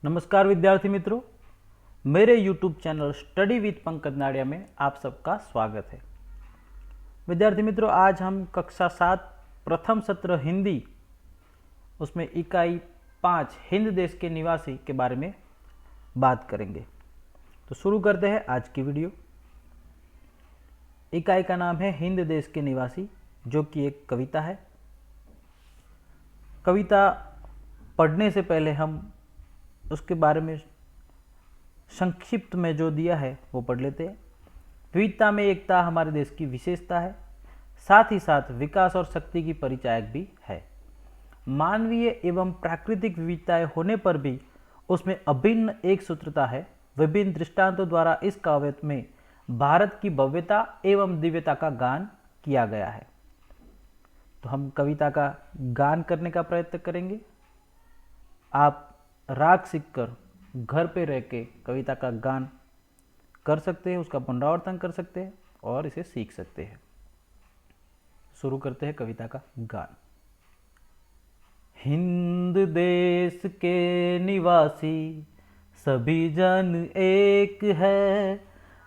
नमस्कार विद्यार्थी मित्रों, मेरे YouTube channel study with Pankaj Nadia में आप सबका स्वागत है। विद्यार्थी मित्रों, आज हम कक्षा 7 प्रथम सत्र हिंदी उसमें इकाई 5 हिंद देश के निवासी के बारे में बात करेंगे। तो शुरू करते हैं आज की वीडियो। इकाई का नाम है हिंद देश के निवासी, जो कि एक कविता है। कविता पढ़ने से पहले हम उसके बारे में संक्षिप्त में जो दिया है वो पढ़ लेते हैं। विविधता में एकता हमारे देश की विशेषता है, साथ ही साथ विकास और शक्ति की परिचायक भी है। मानवीय एवं प्राकृतिक विविधताएं होने पर भी उसमें अभिन्न एक सूत्रता है। विभिन्न दृष्टांतों द्वारा इस काव्य में भारत की भव्यता एवं दिव्यता का गान किया गया है। तो हम कविता का गान करने का प्रयत्न करेंगे। आप राग सीखकर घर पे रह के कविता का गान कर सकते हैं, उसका पुनरावर्तन कर सकते हैं और इसे सीख सकते हैं। शुरू करते हैं कविता का गान। हिंद देश के निवासी सभी जन एक है,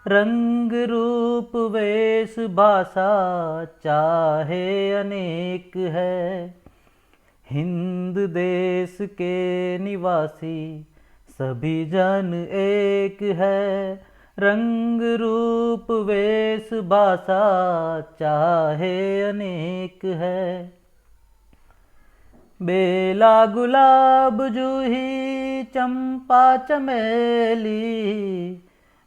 रंग रूप वेश भाषा चाहे अनेक है। हिंद देश के निवासी सभी जन एक है, रंग रूप वेश भाषा चाहे अनेक है। बेला गुलाब जूही चंपा चमेली,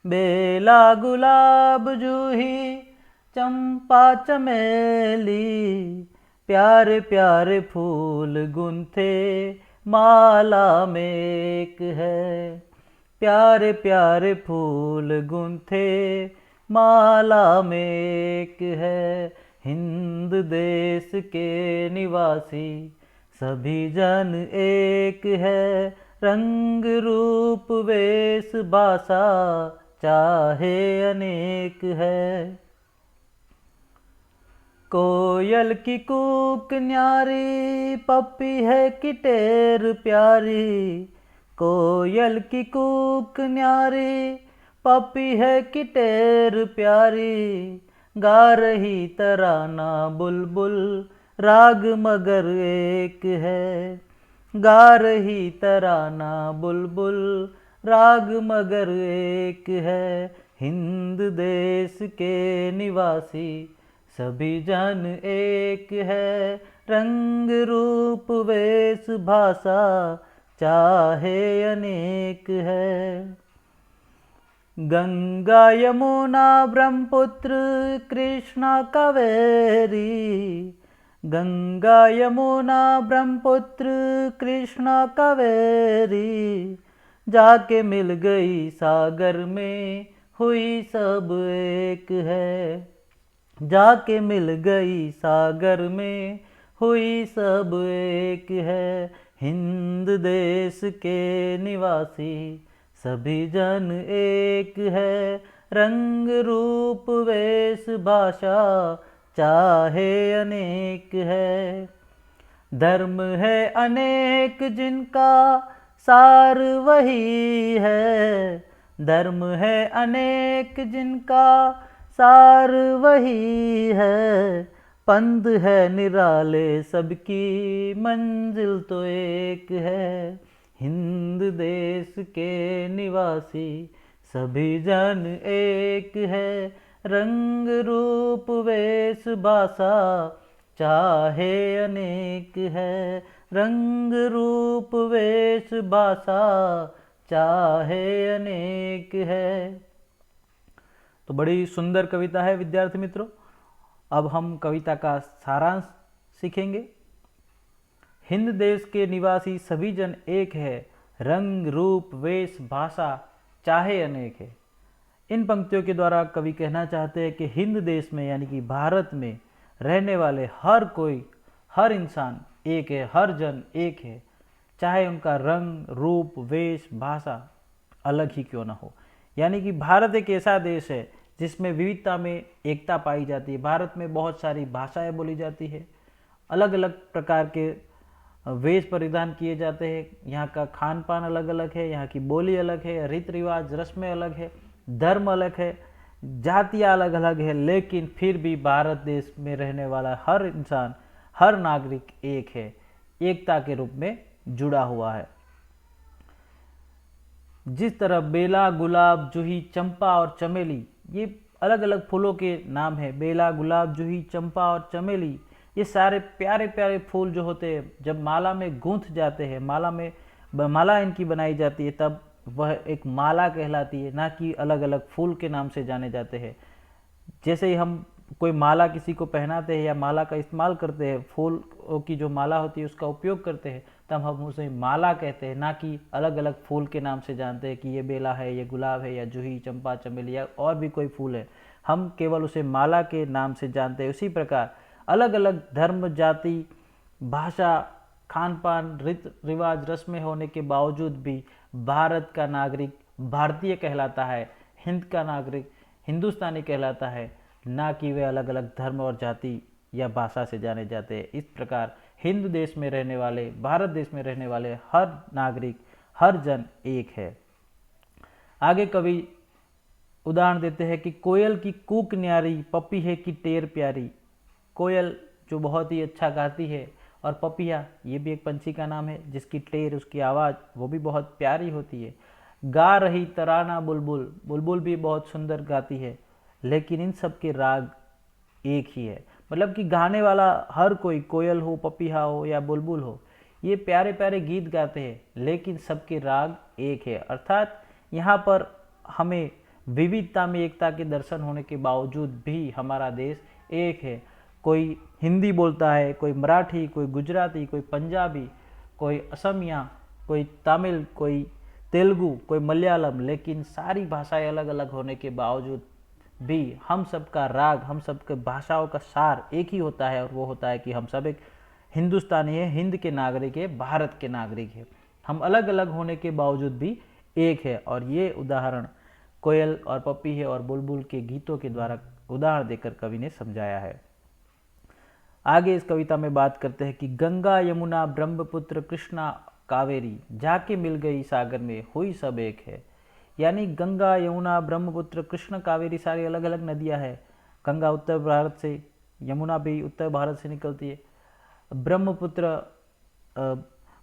बेला गुलाब जूही चंपा चमेली, प्यारे प्यारे फूल गुंथे माला में एक है। प्यारे प्यारे फूल गुंथे माला में एक है। हिंद देश के निवासी सभी जन एक है, रंग रूप वेश भाषा चाहे अनेक है। कोयल की कूक न्यारी, पपी है किटेर प्यारी। कोयल की कूक न्यारी, पपी है किटेर प्यारी, गा रही तराना बुलबुल, राग मगर एक है। गा रही तराना बुलबुल, राग मगर एक है। हिंद देश के निवासी सभी जन एक है, रंग रूप वेश भाषा चाहे अनेक है। गंगा यमुना ब्रह्मपुत्र कृष्णा कावेरी, गंगा यमुना ब्रह्मपुत्र कृष्णा कावेरी, जाके मिल गई सागर में हुई सब एक है। जाके मिल गई सागर में हुई सब एक है। हिंद देश के निवासी सभी जन एक है, रंग रूप वेश भाषा चाहे अनेक है। धर्म है अनेक जिनका सार वही है। धर्म है अनेक जिनका सार वही है। पंथ है निराले सबकी मंजिल तो एक है। हिंद देश के निवासी सभी जन एक है, रंग रूप वेश भाषा चाहे अनेक है। रंग रूप वेश भाषा चाहे अनेक है। तो बड़ी सुंदर कविता है विद्यार्थी मित्रों। अब हम कविता का सारांश सीखेंगे। हिंद देश के निवासी सभी जन एक है, रंग रूप वेश भाषा चाहे अनेक है। इन पंक्तियों के द्वारा कवि कहना चाहते हैं कि हिंद देश में यानी कि भारत में रहने वाले हर कोई, हर इंसान एक है, हर जन एक है, चाहे उनका रंग रूप वेश भाषा अलग ही क्यों ना हो। यानी कि भारत एक ऐसा देश है जिसमें विविधता में एकता पाई जाती है। भारत में बहुत सारी भाषाएं बोली जाती है, अलग अलग प्रकार के वेश परिधान किए जाते हैं, यहाँ का खान पान अलग अलग है, यहाँ की बोली अलग है, रीति रिवाज रस्में अलग है, धर्म अलग है, जातियाँ अलग अलग है, लेकिन फिर भी भारत देश में रहने वाला हर इंसान, हर नागरिक एक है, एकता के रूप में जुड़ा हुआ है। जिस तरह बेला, गुलाब, जूही, चंपा और चमेली, ये अलग अलग फूलों के नाम है। बेला, गुलाब, जूही, चंपा और चमेली, ये सारे प्यारे प्यारे फूल जो होते हैं, जब माला में गूंथ जाते हैं, माला इनकी बनाई जाती है, तब वह एक माला कहलाती है, ना कि अलग अलग फूल के नाम से जाने जाते हैं। जैसे ही हम कोई माला किसी को पहनाते हैं या माला का इस्तेमाल करते हैं, फूल की जो माला होती है उसका उपयोग करते हैं, तब हम उसे माला कहते हैं, ना कि अलग अलग फूल के नाम से जानते हैं कि ये बेला है, ये गुलाब है, या जूही, चंपा, चमेली या और भी कोई फूल है। हम केवल उसे माला के नाम से जानते हैं। उसी प्रकार अलग अलग धर्म, जाति, भाषा, खान पान, रीत रिवाज, रस्में होने के बावजूद भी भारत का नागरिक भारतीय कहलाता है, हिंद का नागरिक हिंदुस्तानी कहलाता है, ना कि वे अलग अलग धर्म और जाति या भाषा से जाने जाते हैं। इस प्रकार हिंदू देश में रहने वाले, भारत देश में रहने वाले हर नागरिक, हर जन एक है। आगे कवि उदाहरण देते हैं कि कोयल की कूक न्यारी, पपीहे की टेर प्यारी। कोयल जो बहुत ही अच्छा गाती है, और पपिया ये भी एक पंछी का नाम है जिसकी टेर, उसकी आवाज़ वो भी बहुत प्यारी होती है। गा रही तराना बुलबुल, बुलबुल भी बहुत सुंदर गाती है, लेकिन इन सब के राग एक ही है। मतलब कि गाने वाला हर कोई, कोयल हो, पपीहा हो या बुलबुल हो, ये प्यारे प्यारे गीत गाते हैं, लेकिन सबके राग एक है। अर्थात यहाँ पर हमें विविधता में एकता के दर्शन होने के बावजूद भी हमारा देश एक है। कोई हिंदी बोलता है, कोई मराठी, कोई गुजराती, कोई पंजाबी, कोई असमिया, कोई तमिल, कोई तेलुगु, कोई मलयालम, लेकिन सारी भाषाएं अलग अलग होने के बावजूद भी हम सबका राग, हम सबके भाषाओं का सार एक ही होता है, और वो होता है कि हम सब एक हिंदुस्तानी है, हिंद के नागरिक है, भारत के नागरिक है। हम अलग अलग होने के बावजूद भी एक है। और ये उदाहरण कोयल और पपीहे और बुलबुल के गीतों के द्वारा उदाहरण देकर कवि ने समझाया है। आगे इस कविता में बात करते हैं कि गंगा, यमुना, ब्रह्मपुत्र, कृष्णा, कावेरी, जाके मिल गई सागर में, हुई सब एक है। यानी गंगा, यमुना, ब्रह्मपुत्र, कृष्ण, कावेरी सारी अलग अलग नदियां हैं। गंगा उत्तर भारत से, यमुना भी उत्तर भारत से निकलती है, ब्रह्मपुत्र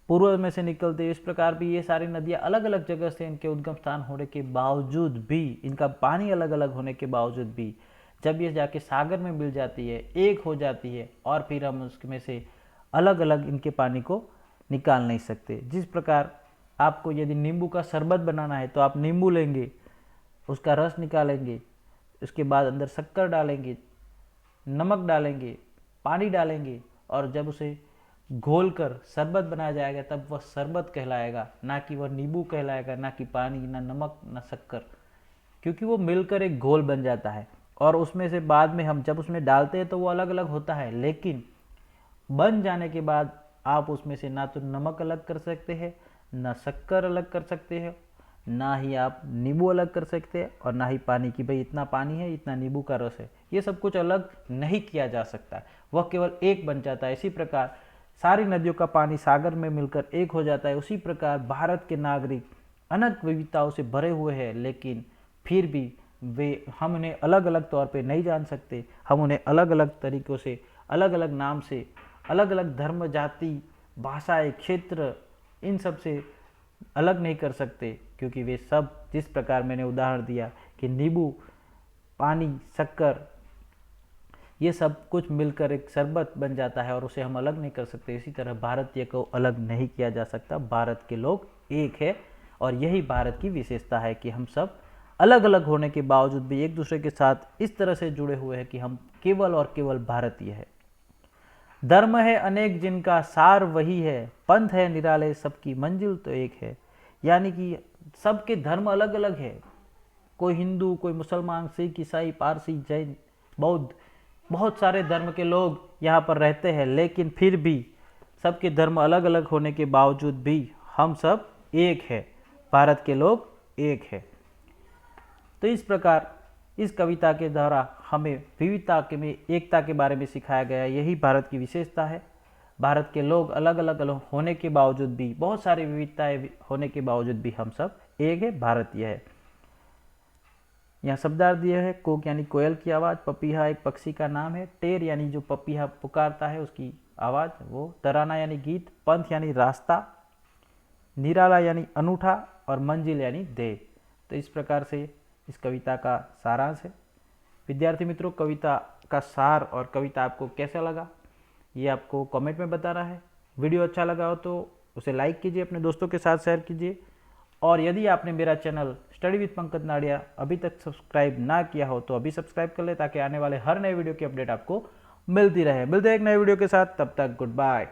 पूर्व में से निकलती है। इस प्रकार भी ये सारी नदियां अलग अलग जगह से, इनके उद्गम स्थान होने के बावजूद भी, इनका पानी अलग अलग होने के बावजूद भी, जब ये जाके सागर में मिल जाती है, एक हो जाती है, और फिर हम उसमें से अलग अलग इनके पानी को निकाल नहीं सकते। जिस प्रकार आपको यदि नींबू का शरबत बनाना है तो आप नींबू लेंगे, उसका रस निकालेंगे, उसके बाद अंदर शक्कर डालेंगे, नमक डालेंगे, पानी डालेंगे, और जब उसे घोलकर शरबत बनाया जाएगा तब वह शरबत कहलाएगा, ना कि वह नींबू कहलाएगा, ना कि पानी, ना नमक, ना शक्कर, क्योंकि वो मिलकर एक घोल बन जाता है। और उसमें से बाद में हम जब उसमें डालते हैं तो वो अलग अलग होता है, लेकिन बन जाने के बाद आप उसमें से ना तो नमक अलग कर सकते हैं, ना शक्कर अलग कर सकते हैं, ना ही आप नींबू अलग कर सकते हैं, और ना ही पानी की भाई इतना पानी है, इतना नींबू का रस है, ये सब कुछ अलग नहीं किया जा सकता, वह केवल एक बन जाता है। इसी प्रकार सारी नदियों का पानी सागर में मिलकर एक हो जाता है। उसी प्रकार भारत के नागरिक अनंत विविधताओं से भरे हुए हैं, लेकिन फिर भी हम उन्हें अलग अलग तौर पे नहीं जान सकते। हम उन्हें अलग अलग तरीक़ों से, अलग अलग नाम से, अलग अलग धर्म, जाति, भाषाएं, क्षेत्र, इन सब से अलग नहीं कर सकते, क्योंकि वे सब, जिस प्रकार मैंने उदाहरण दिया कि नींबू, पानी, शक्कर, ये सब कुछ मिलकर एक शरबत बन जाता है, और उसे हम अलग नहीं कर सकते। इसी तरह भारतीय को अलग नहीं किया जा सकता। भारत के लोग एक है, और यही भारत की विशेषता है कि हम सब अलग अलग होने के बावजूद भी एक दूसरे के साथ इस तरह से जुड़े हुए हैं कि हम केवल और केवल भारतीय है। धर्म है अनेक जिनका सार वही है, पंथ है निराले सबकी मंजिल तो एक है। यानी कि सबके धर्म अलग अलग है, कोई हिंदू, कोई मुसलमान, सिख, ईसाई, पारसी, जैन, बौद्ध, बहुत सारे धर्म के लोग यहाँ पर रहते हैं, लेकिन फिर भी सबके धर्म अलग अलग होने के बावजूद भी हम सब एक है, भारत के लोग एक है। तो इस प्रकार इस कविता के द्वारा हमें विविधता के में एकता के बारे में सिखाया गया, यही भारत की विशेषता है। भारत के लोग अलग अलग होने के बावजूद भी, बहुत सारी विविधताएं होने के बावजूद भी हम सब एक है, भारतीय है। यहाँ शब्दार्थ दिए है, कोक यानी कोयल की आवाज़, पपीहा एक पक्षी का नाम है, टेर यानी जो पपीहा पुकारता है उसकी आवाज़ वो, तराना यानी गीत, पंथ यानी रास्ता, निराला यानी अनूठा और मंजिल यानी ध्येय। तो इस प्रकार से इस कविता का सारांश है। विद्यार्थी मित्रों, कविता का सार और कविता आपको कैसा लगा ये आपको कमेंट में बताना है। वीडियो अच्छा लगा हो तो उसे लाइक कीजिए, अपने दोस्तों के साथ शेयर कीजिए, और यदि आपने मेरा channel study with Pankaj Nadia अभी तक सब्सक्राइब ना किया हो तो अभी सब्सक्राइब कर ले, ताकि आने वाले हर नए वीडियो की अपडेट आपको मिलती रहे। मिलते हैं एक नए वीडियो के साथ, तब तक गुड बाय।